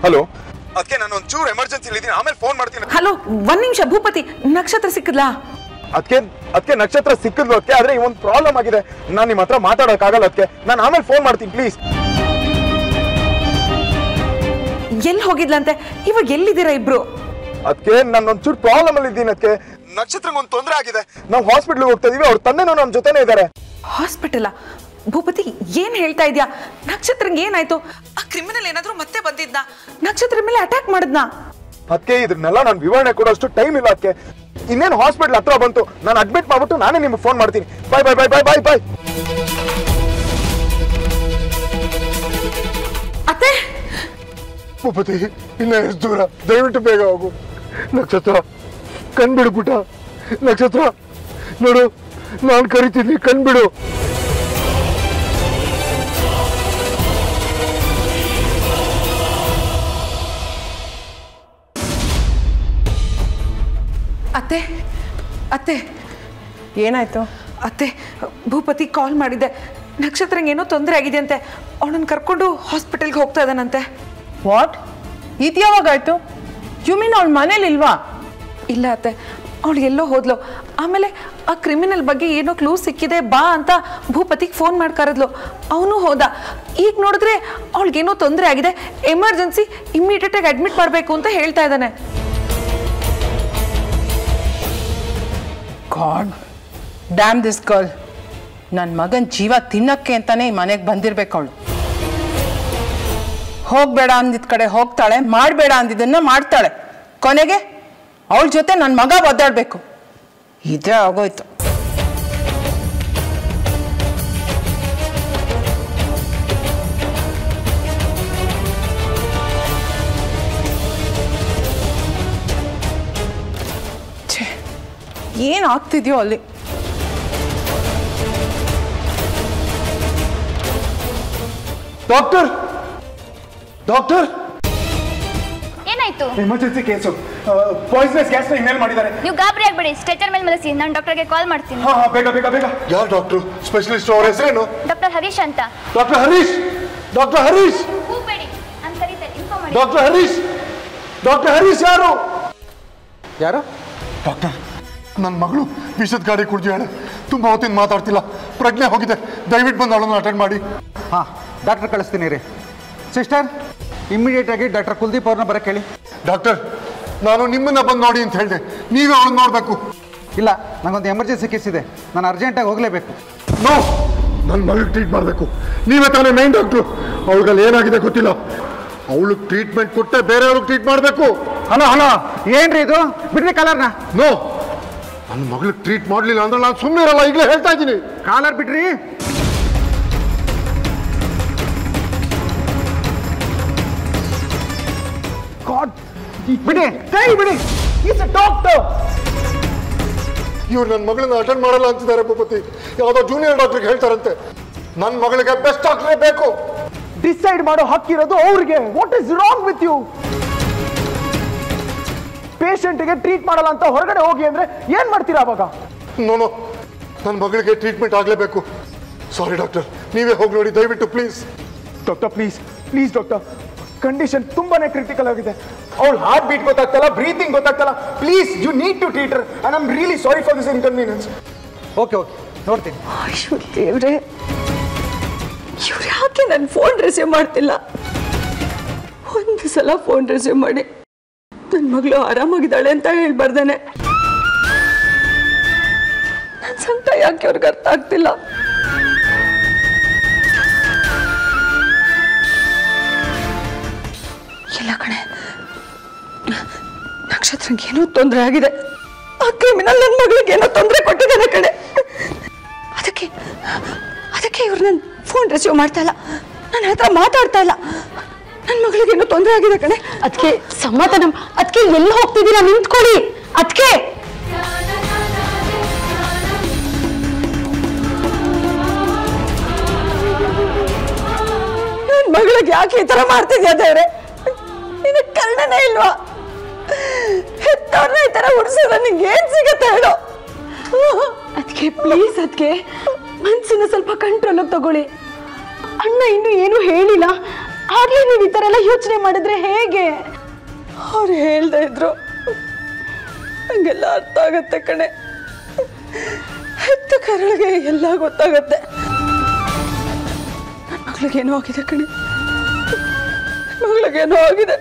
Hello, ಅದಕ್ಕೆ ನಾನು ಒಂಚೂರು ಎಮರ್ಜೆನ್ಸಿ ಇದ್ದೀನಿ, ಆಮೇಲೆ ಫೋನ್ ಮಾಡ್ತೀನಿ. ಹಲೋ, ಒಂದ್ ನಿಮಿಷ. ಭೂಪತಿ, ನಕ್ಷತ್ರ ಸಿಕ್ಕದ್ಲಾ? ಅದಕ್ಕೆ ನಕ್ಷತ್ರ ಸಿಕ್ಕಿದ್ಲು ಅದಕ್ಕೆ. ಆದ್ರೆ ಈ ಒಂದು ಪ್ರಾಬ್ಲಮ್ ಆಗಿದೆ, ನಾನು ನಿಮ್ಮ ಹತ್ರ ಮಾತಾಡೋಕ್ಕಾಗಲ್ಲ. ಅದಕ್ಕೆ ನಾನು ಆಮೇಲೆ ಫೋನ್ ಮಾಡ್ತೀನಿ, ಪ್ಲೀಸ್. ಎಲ್ಲಿ ಹೋಗಿದ್ಲಂತೆ? ಇವಾಗ ಎಲ್ಲಿದ್ದೀರಾ ಇಬ್ರು? ಅದಕ್ಕೆ ನಾನು ಒಂಚೂರು ಪ್ರಾಬ್ಲಮ್ ಅಲ್ಲಿ ಇದ್ದೀನಿ. ಅದಕ್ಕೆ ನಕ್ಷತ್ರಂಗೆ ಒಂದು ತೊಂದರೆ ಆಗಿದೆ. ನಾವು ಹಾಸ್ಪಿಟ್ಲಿಗೆ ಹೋಗ್ತಾ ಇದೀವಿ, ಅವ್ರ ತಂದೆನೂ ನಮ್ಮ ಜೊತೆನೇ ಇದ್ದಾರೆ. ಹಾಸ್ಪಿಟಲ್? ಭೂಪತಿ, ಏನ್ ಹೇಳ್ತಾ ಇದ್ಯಾ? ನಕ್ಷತ್ರಂಗೆ ಏನಾಯ್ತು? ಆ ಕ್ರಿಮಿನಲ್ ಏನಾದ್ರೂ ಮತ್ತೆ ಬಂದಿದ್ನಾ? ನಕ್ಷತ್ರ ಮೇಲೆ ಅಟ್ಯಾಕ್ ಮಾಡಿದ್ನಾ? ಅದಕ್ಕೆ ಇದನ್ನೆಲ್ಲ ನಾನು ವಿವರಣೆ ಕೊಡೋಷ್ಟು ಟೈಮ್ ಇಲ್ಲ. ಅದಕ್ಕೆ ಇನ್ನೇನು ಹಾಸ್ಪಿಟಲ್ ಹತ್ರ ಬಂತು, ನಾನು ಅಡ್ಮಿಟ್ ಮಾಡ್ಬಿಟ್ಟು ನಾನೇ ನಿಮ್ಗೆ ಫೋನ್ ಮಾಡ್ತೀನಿ. ಬಾಯ್ ಬಾಯ್ ಬಾಯ್ ಬಾಯ್ ಬಾಯ್ ಬಾಯ್. ಅತ್ತೆ, ಭೂಪತಿ, ಇನ್ನ ಎಷ್ಟು ದೂರ? ದಯವಿಟ್ಟು ಬೇಗ ಹೋಗು. ನಕ್ಷತ್ರ, ಕಣ್ಬಿಡು ಪುಟ. ನಕ್ಷತ್ರ ನೋಡು, ನಾನು ಕರಿತೀನಿ, ಕಣ್ಬಿಡು. ಅತ್ತೆ ಅತ್ತೆ, ಏನಾಯ್ತು? ಅತ್ತೆ, ಭೂಪತಿ ಕಾಲ್ ಮಾಡಿದ್ದೆ. ನಕ್ಷತ್ರಂಗೆ ಏನೋ ತೊಂದರೆ ಆಗಿದೆ ಅಂತೆ. ಅವಳನ್ನ ಕರ್ಕೊಂಡು ಹಾಸ್ಪಿಟಲ್ಗೆ ಹೋಗ್ತಾ ಇದ್ದಾನಂತೆ. ವಾಟ್? ಇದು ಯಾವಾಗಾಯ್ತು? ಯು ಮೀನ್ ಅವಳ ಮನೇಲಿ ಇಲ್ವಾ? ಇಲ್ಲ ಅತ್ತೆ, ಅವಳು ಎಲ್ಲೋ ಹೋದ್ಲು. ಆಮೇಲೆ ಆ ಕ್ರಿಮಿನಲ್ ಬಗ್ಗೆ ಏನೋ ಕ್ಲೂ ಸಿಕ್ಕಿದೆ ಬಾ ಅಂತ ಭೂಪತಿಗೆ ಫೋನ್ ಮಾಡಿ ಕರೆದ್ಲು. ಅವನು ಹೋದ. ಈಗ ನೋಡಿದ್ರೆ ಅವಳಿಗೇನೋ ತೊಂದರೆ ಆಗಿದೆ, ಎಮರ್ಜೆನ್ಸಿ, ಇಮ್ಮಿಡಿಯೇಟ್ ಆಗಿ ಅಡ್ಮಿಟ್ ಮಾಡಬೇಕು ಅಂತ ಹೇಳ್ತಾ ಇದ್ದಾನೆ. God dam this girl. ನನ್ನ ಮಗನ ಜೀವ ತಿನ್ನಕ್ಕೆ ಅಂತಾನೆ ಈ ಮನೆಗೆ ಬಂದಿರ್ಬೇಕು ಅವಳು. ಹೋಗ್ಬೇಡ ಅಂದಿದ್ ಕಡೆ ಹೋಗ್ತಾಳೆ, ಮಾಡಬೇಡ ಅಂದಿದ್ದನ್ನ ಮಾಡ್ತಾಳೆ. ಕೊನೆಗೆ ಅವಳ ಜೊತೆ ನನ್ನ ಮಗ ಒದ್ದಾಡ್ಬೇಕು. ಇದೇ ಆಗೋಯ್ತು. ಏನಾಗ್ತಿದ್ಯೋ ಅಲ್ಲಿ? ಡಾಕ್ಟರ್, ಡಾಕ್ಟರ್, ಏನಾಯ್ತು? Emergency case. ಪಾಯ್ಸನಸ್ ಗ್ಯಾಸ್ ನ ಇನ್ಹೇಲ್ ಮಾಡಿದ್ದಾರೆ. ನೀವು ಗಾಬರಿ ಆಗಬೇಡಿ, ಸ್ಟ್ರೆಚರ್ ಮೇಲೆ ಮಲಸಿ, ನಾನು ಡಾಕ್ಟರ್ಗೆ ಕಾಲ್ ಮಾಡ್ತೀನಿ. ಹಾ ಹಾ, ಬೇಗ ಬೇಗ ಬೇಗ. ಯಾರು ಡಾಕ್ಟರ್? ಸ್ಪೆಷಲಿಸ್ಟ್, ಅವ್ರ ಹೆಸರೇನು? ಡಾಕ್ಟರ್ ಹರೀಶ್ ಅಂತ. ಡಾಕ್ಟರ್ ಹರೀಶ್, ಡಾಕ್ಟರ್ ಹರೀಶ್, ಕೂಬೇಡಿ, ನಾನು ಕರೀತೇನೆ, ಇನ್ಫಾರ್ಮ್ ಮಾಡಿ. ಡಾಕ್ಟರ್ ಹರೀಶ್, ಡಾಕ್ಟರ್ ಹರೀಶ್ ಯಾರು? ಯಾರು? ಡಾಕ್ಟರ್, ನನ್ನ ಮಗಳು ವಿಷದ ಗಾಡಿ ಕುಡಿದಿದ್ದಾಳೆ. ತುಂಬ ಹೊತ್ತಿನ ಮಾತಾಡ್ತಿಲ್ಲ, ಪ್ರಜ್ಞೆ ಹೋಗಿದೆ. ದಯವಿಟ್ಟು ಬಂದು ಅವಳನ್ನು ಅಟೆಂಡ್ ಮಾಡಿ. ಹಾಂ, ಡಾಕ್ಟರ್ ಕಳಿಸ್ತೀನಿ ರೀ. ಸಿಸ್ಟರ್, ಇಮ್ಮಿಡಿಯೇಟಾಗಿ ಡಾಕ್ಟರ್ ಕುಲ್ದೀಪ್ ಅವ್ರನ್ನ ಬರೋಕ್ಕೆ ಹೇಳಿ. ಡಾಕ್ಟರ್, ನಾನು ನಿಮ್ಮನ್ನ ಬಂದು ನೋಡಿ ಅಂತ ಹೇಳಿದೆ, ನೀವೇ ಅವಳನ್ನ ನೋಡಬೇಕು. ಇಲ್ಲ, ನನಗೊಂದು ಎಮರ್ಜೆನ್ಸಿ ಕೇಸ್ ಇದೆ, ನಾನು ಅರ್ಜೆಂಟಾಗಿ ಹೋಗಲೇಬೇಕು. ನೋ, ನನ್ನ ಮಗಳಿಗೆ ಟ್ರೀಟ್ ಮಾಡಬೇಕು. ನೀವೇ ತಾನೇ ಮೈನ್ ಡಾಕ್ಟ್ರು. ಅವಳಿಗಲ್ಲಿ ಏನಾಗಿದೆ ಗೊತ್ತಿಲ್ಲ. ಅವಳು ಟ್ರೀಟ್ಮೆಂಟ್ ಕೊಟ್ಟೆ ಬೇರೆಯವ್ರಿಗೆ ಟ್ರೀಟ್ ಮಾಡಬೇಕು. ಹಲೋ ಹಲೋ, ಏನ್ರಿ ಇದು? ಬಿಡ್ರಿ ಕಾಲರ್ನ. ನೋ, ನನ್ನ ಮಗಳಿಗೆ ಟ್ರೀಟ್ ಮಾಡಲಿಲ್ಲ ಅಂದ್ರೆ ನಾನು ಸುಮ್ಮನೆ ಇರಲ್ಲ, ಈಗಲೇ ಹೇಳ್ತಾ ಇದ್ದೀನಿ. ಕಾಲರ್ ಬಿಡ್ರಿ. ಬಿಡಿ, ಕೈ ಬಿಡಿ. Is a doctor. ಇವ್ರು ನನ್ನ ಮಗಳನ್ನ ಅಟೆಂಡ್ ಮಾಡಲ್ಲ ಅಂತಿದ್ದಾರೆ ಭೂಪತಿ. ಯಾವುದೋ ಜೂನಿಯರ್ ಡಾಕ್ಟರ್ಗೆ ಹೇಳ್ತಾರಂತೆ. ನನ್ನ ಮಗಳಿಗೆ ಬೆಸ್ಟ್ ಡಾಕ್ಟರೇ ಬೇಕು. ಡಿಸೈಡ್ ಮಾಡೋ ಹಕ್ಕಿರೋದು ಅವ್ರಿಗೆ. What is wrong with you? ಪೇಷಂಟ್ಗೆ ಟ್ರೀಟ್ ಮಾಡಲ್ಲ ಅಂತ ಹೊರಗಡೆ ಹೋಗಿ ಅಂದ್ರೆ ಏನ್ ಮಾಡ್ತೀರಾ ಅವಾಗ? ನೋನೋ, ನನ್ನ ಮಗಳಿಗೆ ಟ್ರೀಟ್ಮೆಂಟ್ ಆಗಲೇಬೇಕು. ಸಾರಿ ಡಾಕ್ಟರ್, ನೀವೇ ಹೋಗಿ ನೋಡಿ ದಯವಿಟ್ಟು, please. Doctor, please please doctor, condition ತುಂಬಾನೇ ಕ್ರಿಟಿಕಲ್ ಆಗಿದೆ. ಅವಳು ಹಾರ್ಟ್ ಬೀಟ್ ಗೊತ್ತಾಗ್ತಲ್ಲ, ಬ್ರೀತಿಂಗ್ ಗೊತ್ತಾಗ್ತಲ್ಲ. Please, you need to treat her and I am really sorry for this inconvenience. Okay okay, ನೋಡ್ತೀನಿ. ಅಯ್ಯೋ ದೇವ್ರೆ, ಇವ್ರು ಯಾಕೆ ನನ್ನ ಫೋನ್ ರಿಸೀವ್ ಮಾಡ್ತಿಲ್ಲ? ಒಂದು ಸಲ ಫೋನ್ ರಿಸೀವ್ ಮಾಡಿ ನನ್ನ ಮಗಳು ಆರಾಮಾಗಿದ್ದಾಳೆ ಅಂತ ಹೇಳ್ಬಾರ್ದೇನೆ. ನನ್ನ ಸಂಕಟ ಯಾಕೆ ಅವ್ರಿಗೆ ಅರ್ಥ ಆಗ್ತಿಲ್ಲ? ಇಲ್ಲ ಕಣೆ, ನಕ್ಷತ್ರಂಗೆ ಏನೋ ತೊಂದರೆ ಆಗಿದೆ. ಆ ಕ್ರಿಮಿನಲ್ ನನ್ನ ಮಗಳಿಗೆ ಏನೋ ತೊಂದರೆ ಕೊಟ್ಟಿದ್ದಾನೆ ಕಣೆ. ಅದಕ್ಕೆ ಇವ್ರು ನನ್ನ ಫೋನ್ ರಿಸೀವ್ ಮಾಡ್ತಾ ಇಲ್ಲ, ನನ್ನ ಹತ್ರ ಮಾತಾಡ್ತಾ ಇಲ್ಲ. ನನ್ನ ಮಗಳಿಗೆ ಏನೋ ತೊಂದರೆ ಆಗಿದೆ ಕಣೆ. ಅದಕ್ಕೆ ಸಮಾಧಾನ. ಅದಕ್ಕೆ ಎಲ್ಲಿ ಹೋಗ್ತಿದ್ದೀರಾ? ನಿಂತ್ಕೊಳ್ಳಿ. ಅದಕ್ಕೆ ನನ್ನ ಮಗಳಿಗೆ ಯಾಕೆ ಈ ತರ ಮಾಡ್ತಿದ್ಯಾ ದೇವ್ರೆ? ನಿನ್ನ ಕರ್ಣನೇ ಇಲ್ವಾ? ಹೆತ್ತವ್ರನ್ನ ಈ ತರ ಉಡ್ಸಿದ್ರೆ ನಿಂಗೆ ಏನ್ ಸಿಗತ್ತೆ ಹೇಳು? ಅದಕ್ಕೆ ಪ್ಲೀಸ್, ಅದಕ್ಕೆ ಮನ್ಸನ್ನ ಸ್ವಲ್ಪ ಕಂಟ್ರೋಲ್ ತಗೊಳ್ಳಿ. ಅಣ್ಣ ಇನ್ನೂ ಏನು ಹೇಳಿಲ್ಲ, ಆಗ್ಲೇ ನೀವು ಈ ಥರ ಎಲ್ಲ ಯೋಚನೆ ಮಾಡಿದ್ರೆ ಹೇಗೆ? ಅವ್ರು ಹೇಳ್ದೆ ಇದ್ರು ಹಂಗೆಲ್ಲ ಅರ್ಥ ಆಗತ್ತೆ ಕಣೆ. ಹೆತ್ತ ಕರಳಿಗೆ ಎಲ್ಲ ಗೊತ್ತಾಗತ್ತೆ. ನನ್ನ ಮಗಳಿಗೇನೋ ಆಗಿದೆ ಕಣೆ. ನನ್ನ ಮಗಳಿಗೇನೋ ಆಗಿದೆ.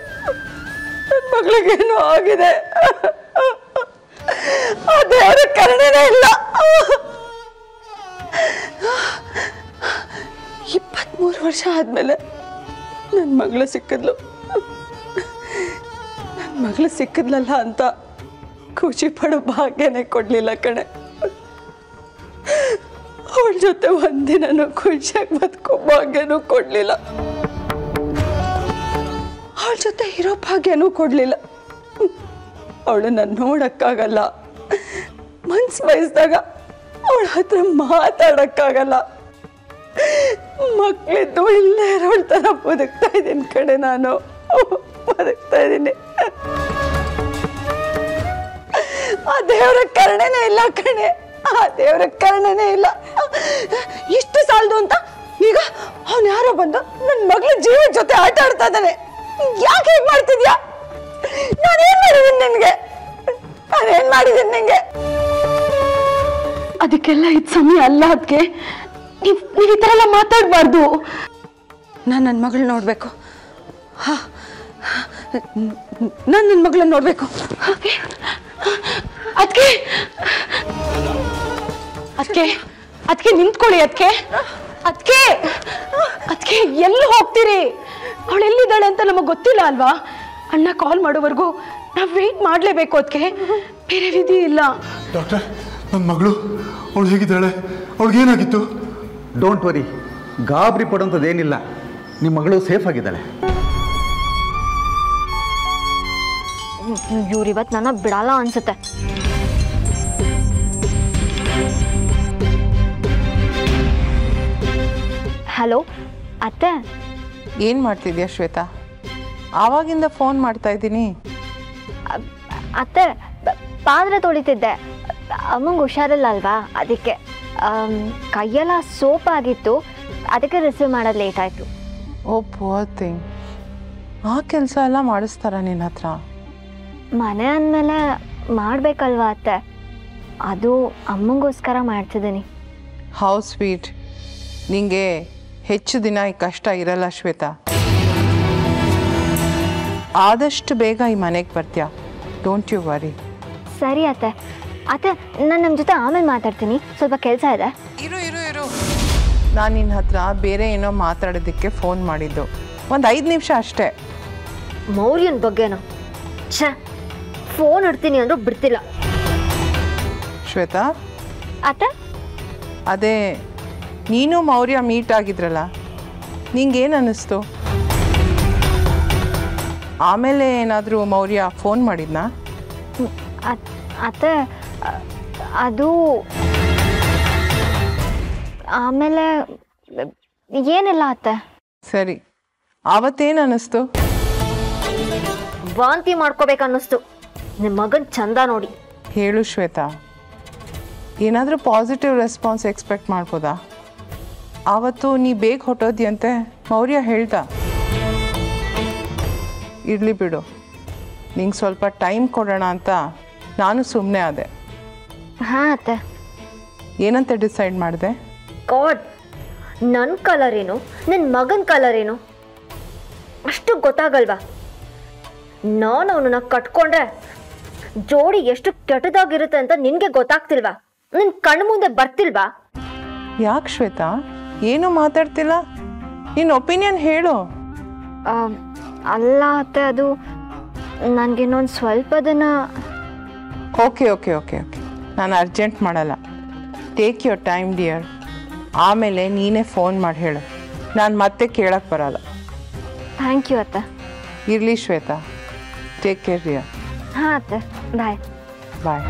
ನನ್ನ ಮಗಳಿಗೇನೋ ಆಗಿದೆ. ಆ ದೇವರ ಕರುಣೆನೇ ಇಲ್ಲ. 23 ವರ್ಷ ಆದ್ಮೇಲೆ ನನ್ನ ಮಗಳು ಸಿಕ್ಕಿದ್ಲು. ನನ್ನ ಮಗಳು ಸಿಕ್ಕಿದ್ಲಲ್ಲ ಅಂತ ಖುಷಿ ಪಡೋ ಭಾಗ್ಯನೇ ಕೊಡ್ಲಿಲ್ಲ ಕಣೆ. ಅವಳ ಜೊತೆ ಒಂದಿನೂ ಖುಷಿಯಾಗಿ ಬದುಕೋ ಭಾಗ್ಯನೂ ಕೊಡ್ಲಿಲ್ಲ. ಅವಳ ಜೊತೆ ಇರೋ ಭಾಗ್ಯನೂ ಕೊಡ್ಲಿಲ್ಲ. ಅವಳನ್ನ ನೋಡಕ್ಕಾಗಲ್ಲ, ಮನ್ಸು ಬಯಸಿದಾಗ ಅವಳ ಹತ್ರ ಮಾತಾಡಕ್ಕಾಗಲ್ಲ. ಮಕ್ಕಳಿದ್ದು ಇಲ್ಲೇ ಇರೋಳ ಥರ ಬದುಕ್ತಾ ಇದ್ದೀನಿ ಕಡೆ, ನಾನು ಬದುಕ್ತಾ ಇದ್ದೀನಿ. ಆ ದೇವರ ಕರುಣೆನೇ ಇಲ್ಲ ಕಣೆ, ಆ ದೇವರ ಕರುಣೆನೇ ಇಲ್ಲ. ಇಷ್ಟು ಸಾಲದು ಅಂತ ಈಗ ಅವನು ಯಾರೋ ಬಂದು ನನ್ನ ಮಗಳ ಜೀವದ ಜೊತೆ ಆಟ ಆಡ್ತಾ ಇದ್ದಾನೆ. ಯಾಕೆ ಹೇಗೆ ಮಾಡ್ತಿದ್ಯಾ? ನಾನೇನ್ ಮಾಡಿದ್ದೀನಿ ನಿನ್ಗೆ? ನಾನೇನ್ ಮಾಡಿದ್ದೀನಿ ನಿಂಗೆ? ಅದಕ್ಕೆಲ್ಲ ಇದು ಸಮಯ ಅಲ್ಲ. ಅದಕ್ಕೆ ನೀವು ಈ ಥರ ಎಲ್ಲ ಮಾತಾಡಬಾರ್ದು. ನಾನು ನನ್ನ ಮಗಳನ್ನ ನೋಡಬೇಕು. ನಾನು ನನ್ನ ಮಗಳನ್ನ ನೋಡಬೇಕು. ಅದಕ್ಕೆ ಅದಕ್ಕೆ ಅದಕ್ಕೆ ನಿಂತ್ಕೊಳ್ಳಿ. ಅದಕ್ಕೆ ಅದಕ್ಕೆ ಅದಕ್ಕೆ ಎಲ್ಲಿ ಹೋಗ್ತೀರಿ? ಅವಳು ಎಲ್ಲಿದ್ದಾಳೆ ಅಂತ ನಮಗೆ ಗೊತ್ತಿಲ್ಲ ಅಲ್ವಾ? ಅಣ್ಣ ಕಾಲ್ ಮಾಡೋವರೆಗೂ ನಾವು ವೆಯ್ಟ್ ಮಾಡಲೇಬೇಕು. ಅದಕ್ಕೆ ಬೇರೆ ವಿಧಿ ಇಲ್ಲ. ಡಾಕ್ಟರ್, ನನ್ನ ಮಗಳು ಅವಳು ಹೇಗಿದ್ದಾಳೆ? ಅವಳಿಗೇನಾಗಿತ್ತು? ಡೋಂಟ್ ವರಿ, ಗಾಬರಿ ಪಡೋಂಥದ್ದೇನಿಲ್ಲ. ನಿಮ್ಮ ಮಗಳು ಸೇಫ್ ಆಗಿದ್ದಾಳೆ. ಇವ್ರಿವತ್ತು ನನ್ನ ಬಿಡಲ್ಲ ಅನ್ಸುತ್ತೆ. ಹಲೋ ಅತ್ತೆ, ಏನು ಮಾಡ್ತಿದ್ಯಾ ಶ್ವೇತಾ? ಆವಾಗಿಂದ ಫೋನ್ ಮಾಡ್ತಾ ಇದ್ದೀನಿ. ಅತ್ತೆ ಪಾತ್ರೆ ತೊಳಿತಿದ್ದೆ. ಅಮ್ಮಂಗೆ ಹುಷಾರಿಲ್ಲ ಅಲ್ವಾ, ಅದಕ್ಕೆ ಕೈಯೆಲ್ಲ ಸೋಪ್ ಆಗಿತ್ತು, ಅದಕ್ಕೆ ರಿಸೀವ್ ಮಾಡೋದು ಲೇಟ್ ಆಯಿತು. ಓ ಪುವರ್ ಥಿಂಗ್. ಆ ಕೆಲಸ ಎಲ್ಲ ಮಾಡಿಸ್ತಾರ ನಿನ್ನ ಹತ್ರ? ಮನೆ ಅಂದಮೇಲೆ ಮಾಡಬೇಕಲ್ವಾ ಅತ್ತೆ, ಅದು ಅಮ್ಮಂಗೋಸ್ಕರ ಮಾಡ್ತಿದ್ದೀನಿ. How sweet. ನಿಂಗೆ ಹೆಚ್ಚು ದಿನ ಈ ಕಷ್ಟ ಇರಲ್ಲ ಶ್ವೇತಾ. ಆದಷ್ಟು ಬೇಗ ಈ ಮನೆಗೆ ಬರ್ತೀಯಾ. Don't you worry. ಸರಿ ಅತ್ತೆ. ಅತ್ತೆ, ನಾನು ನಿಮ್ಮ ಜೊತೆ ಆಮೇಲೆ ಮಾತಾಡ್ತೀನಿ, ಸ್ವಲ್ಪ ಕೆಲಸ ಇದೆ. ಇರು ಇರು ಇರು, ನಾನು ನಿನ್ನ ಹತ್ರ ಬೇರೆ ಏನೋ ಮಾತಾಡೋದಕ್ಕೆ ಫೋನ್ ಮಾಡಿದ್ದು. ಒಂದು 5 ನಿಮಿಷ ಅಷ್ಟೇ. ಮೌರ್ಯನ ಬಗ್ಗೆನೋ? ಛೇ, ಫೋನ್ ಇಡ್ತೀನಿ ಅಂದರೂ ಬಿಡ್ತಿಲ್ಲ. ಶ್ವೇತಾ, ಅತ್ತೆ ಅದೇ ನೀನು ಮೌರ್ಯ ಮೀಟ್ ಆಗಿದ್ರಲ್ಲ, ನಿಂಗೇನು ಅನ್ನಿಸ್ತು? ಆಮೇಲೆ ಏನಾದರೂ ಮೌರ್ಯ ಫೋನ್ ಮಾಡಿದ್ನಾ? ಅತ್ತೆ ಅದು ಆಮೇಲೆ ಏನಿಲ್ಲ ಅತ್ತೆ. ಸರಿ, ಆವತ್ತೇನು ಅನ್ನಿಸ್ತು? ವಾಂತಿ ಮಾಡ್ಕೋಬೇಕನ್ನಿಸ್ತು ನಿಮ್ಮ ಮಗನ ಚಂದ ನೋಡಿ. ಹೇಳು ಶ್ವೇತಾ, ಏನಾದರೂ ಪಾಸಿಟಿವ್ ರೆಸ್ಪಾನ್ಸ್ ಎಕ್ಸ್ಪೆಕ್ಟ್ ಮಾಡ್ಬೋದಾ? ಆವತ್ತು ನೀ ಬೇಗ ಹೊಟ್ಟೋದ್ಯಂತೆ ಮೌರ್ಯ ಹೇಳ್ದ. ಇರಲಿ ಬಿಡು, ನಿಂಗೆ ಸ್ವಲ್ಪ ಟೈಮ್ ಕೊಡೋಣ ಅಂತ ನಾನು ಸುಮ್ಮನೆ ಆದೆ. ಹಾಂ ಅತ್ತೆ. ಏನಂತ ಡಿಸೈಡ್ ಮಾಡಿದೆ? ಗಾಡ್, ನನ್ನ ಕಲರ್ ಏನು, ನನ್ನ ಮಗನ ಕಲರ್ ಏನು ಅಷ್ಟು ಗೊತ್ತಾಗಲ್ವಾ? ನಾನು ಅವನನ್ನ ಕಟ್ಕೊಂಡ್ರೆ ಜೋಡಿ ಎಷ್ಟು ಕೆಟ್ಟದಾಗಿರುತ್ತೆ ಅಂತ ನಿನಗೆ ಗೊತ್ತಾಗ್ತಿಲ್ವಾ? ನಿನ್ನ ಕಣ್ಣು ಮುಂದೆ ಬರ್ತಿಲ್ವಾ? ಯಾಕೆ ಶ್ವೇತಾ ಏನು ಮಾತಾಡ್ತಿಲ್ಲ? ನಿನ್ನ ಒಪಿನಿಯನ್ ಹೇಳು. ಅಲ್ಲ ಅತ್ತೆ, ಅದು ನನಗಿನ್ನೊಂದು ಸ್ವಲ್ಪ ದಿನ. ಓಕೆ ಓಕೆ ಓಕೆ ಓಕೆ, ನಾನು ಅರ್ಜೆಂಟ್ ಮಾಡಲ್ಲ. Take your time dear. ಆಮೇಲೆ ನೀನೇ ಫೋನ್ ಮಾಡಿ ಹೇಳು, ನಾನು ಮತ್ತೆ ಕೇಳಕ್ಕೆ ಬರಲ್ಲ. ಥ್ಯಾಂಕ್ ಯು ಅತ್ತೆ. ಇರಲಿ ಶ್ವೇತಾ, ಟೇಕ್ ಕೇರ್ ಡಿಯರ್. ಹಾಂ ಅತ್ತೆ, ಬಾಯ್ ಬಾಯ್.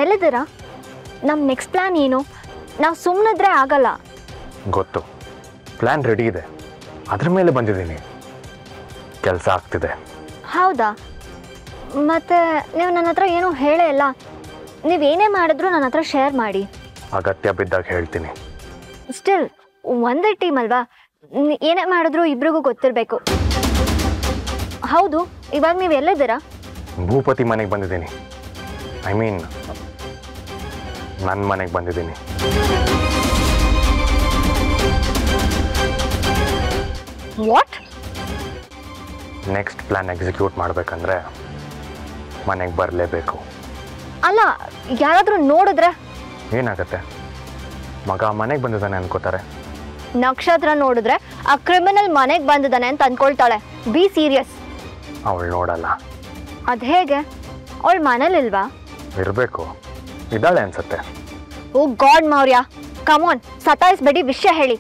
ಎಲ್ಲಿದ್ದೀರಾ? ನಮ್ಮ ನೆಕ್ಸ್ಟ್ ಪ್ಲ್ಯಾನ್ ಏನು? ನಾವು ಸುಮ್ಮನಿದ್ರೆ ಆಗಲ್ಲ. ಗೊತ್ತು, ಪ್ಲ್ಯಾನ್ ರೆಡಿ ಇದೆ, ಅದ್ರ ಮೇಲೆ ಬಂದಿದ್ದೀನಿ. ಕೆಲಸ ಆಗ್ತಿದೆ. ಹೌದಾ? ಮತ್ತೆ ನೀವು ನನ್ನ ಹತ್ರ ಏನೂ ಹೇಳೇ ಇಲ್ಲ. ನೀವೇನೇ ಮಾಡಿದ್ರು ನನ್ನ ಹತ್ರ ಶೇರ್ ಮಾಡಿ. ಅಗತ್ಯ ಬಿದ್ದಾಗ ಹೇಳ್ತೀನಿ. ಸ್ಟಿಲ್ ಒಂದೇ ಟೀಮ್ ಅಲ್ವಾ, ಏನೇ ಮಾಡಿದ್ರು ಇಬ್ರಿಗೂ ಗೊತ್ತಿರಬೇಕು. ಹೌದು, ಇವಾಗ ನೀವು ಎಲ್ಲಿದ್ದೀರಾ? ಭೂಪತಿ ಮನೆಗೆ ಬಂದಿದ್ದೀನಿ. ಐ ಮೀನ್ ನನ್ನ ಮನೆಗೆ ಬಂದಿದ್ದೀನಿ. ವಾಟ್? ನೆಕ್ಸ್ಟ್ ಪ್ಲ್ಯಾನ್ ಎಕ್ಸಿಕ್ಯೂಟ್ ಮಾಡಬೇಕಂದ್ರೆ ಮನೆಗೆ ಬರಲೇಬೇಕು. ಅಲ್ಲ, ಯಾರಾದರೂ ನೋಡಿದ್ರೆ ಏನಾಗತ್ತೆ? ಮಗ ಮನೆಗೆ ಬಂದಿದ್ದಾನೆ ಅನ್ಕೋತಾರೆ. ನಕ್ಷತ್ರ ನೋಡಿದ್ರೆ ಆ ಕ್ರಿಮಿನಲ್ ಮನೆಗೆ ಬಂದಿದ್ದಾನೆ ಅಂತ ಅನ್ಕೊಳ್ತಾಳೆ. Be serious. ಅವಳು ನೋಡಲ್ಲ. ಅದು ಹೇಗೆ? ಅವಳು ಮನೇಲಿಲ್ವಾ? ಇರಬೇಕು, ಇದ್ದಾಳೆ ಅನ್ಸತ್ತೆ. ಓ ಗಾಡ್ ಮೌರ್ಯ, ಕಮಾನ್, ಸತಾಯಿಸ್ಬೇಡಿ, ವಿಷಯ ಹೇಳಿ.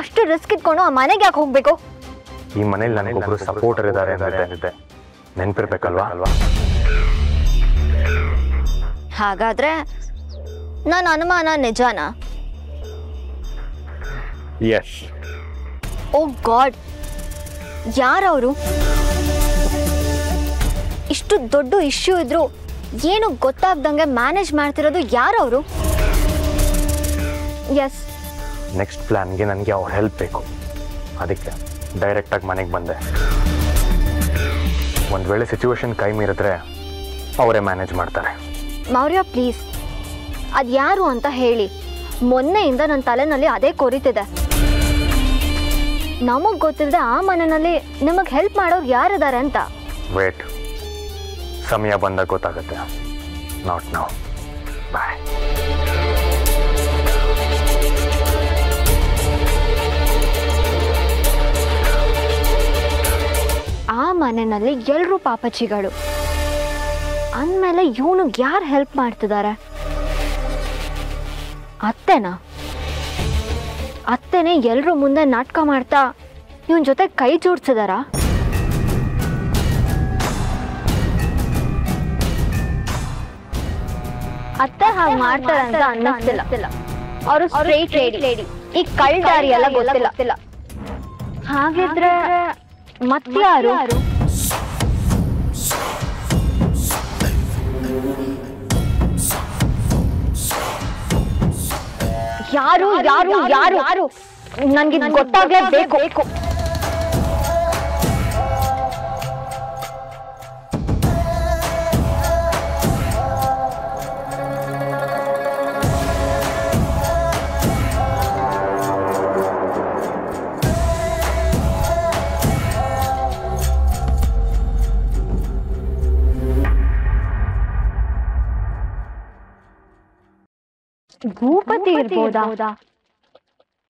ಅಷ್ಟು ರಿಸ್ಕ್ ಇಟ್ಕೊಂಡು ಆ ಮನೆಗೆ ಯಾಕೆ ಹೋಗ್ಬೇಕು? ಈ ಮನೇಲಿ ನನಗೊಬ್ರು ಸಪೋರ್ಟರ್ ಇದ್ದಾರೆ ಅಂದಿದ್ದೆ, ನೆನ್ಪಿರ್ಬೇಕಲ್ವಾ? ಹಾಗಾದ್ರೆ ನನ್ನ ಅನುಮಾನ ನಿಜಾನಾ? ಎಸ್. ಓ ಗಾಡ್, ಯಾರವರು? ಇಷ್ಟು ದೊಡ್ಡ ಇಶ್ಯೂ ಇದ್ರು ಏನು ಗೊತ್ತಾಗ್ದಂಗೆ ಮ್ಯಾನೇಜ್ ಮಾಡ್ತಿರೋದು ಯಾರವರು? ಎಸ್, ನೆಕ್ಸ್ಟ್ ಪ್ಲ್ಯಾನ್ಗೆ ನನಗೆ ಅವ್ರ ಹೆಲ್ಪ್ ಬೇಕು. ಅದಕ್ಕೆ ಡೈರೆಕ್ಟಾಗಿ ಮನೆಗೆ ಬಂದೆ. ಒಂದು ವೇಳೆ ಸಿಚುವೇಶನ್ ಕೈ ಮೀರಿದ್ರೆ ಅವರೇ ಮ್ಯಾನೇಜ್ ಮಾಡ್ತಾರೆ. ಮೌರ್ಯ ಪ್ಲೀಸ್, ಅದು ಯಾರು ಅಂತ ಹೇಳಿ. ಮೊನ್ನೆಯಿಂದ ನನ್ನ ತಲೆನಲ್ಲಿ ಅದೇ ಕೊರಿತಿದೆ. ನಮಗೆ ಗೊತ್ತಿಲ್ಲದೆ ಆ ಮನೆಯಲ್ಲಿ ನಿಮಗೆ ಹೆಲ್ಪ್ ಮಾಡೋರು ಯಾರಿದ್ದಾರೆ ಅಂತ. ವೇಟ್, ಸಮಯ ಬಂದಾಗ ಗೊತ್ತಾಗುತ್ತೆ. Not now. ಬಾಯ್. ಆ ಮನೆಯಲ್ಲಿ ಎಲ್ಲರೂ ಪಾಪಚಿಗಳು ಅಂದಮೇಲೆ ಇವನಿಗೆ ಯಾರು ಹೆಲ್ಪ್ ಮಾಡ್ತಿದ್ದಾರೆ? ಅತ್ತೆನಾ? ಅತ್ತೆನೇ ಎಲ್ಲರೂ ಮುಂದೆ ನಾಟಕ ಮಾಡ್ತಾ ಇವನ್ ಜೊತೆ ಕೈ ಜೋಡಿಸಿದಾರ? ಅತ್ತೆ ಹಾಗೆ ಮಾಡ್ತಾರೆ ಅಂತ ಅನ್ನಿಸ್ತಿಲ್ಲ. ಅವರು ಸ್ಟ್ರೈಟ್ ಲೇಡಿ, ಈ ಕಳ್ಳದಾರಿ ಎಲ್ಲ ಗೊತ್ತಿಲ್ಲ. ಹಾಗಿದ್ರೆ ಮತ್ಯಾರು? ಯಾರು ಯಾರು ಯಾರು ಯಾರು ನನಗೆ ಗೊತ್ತಾಗಲೇಬೇಕು. ಭೂಪತಿ ಇರ್ಬೋದಾ?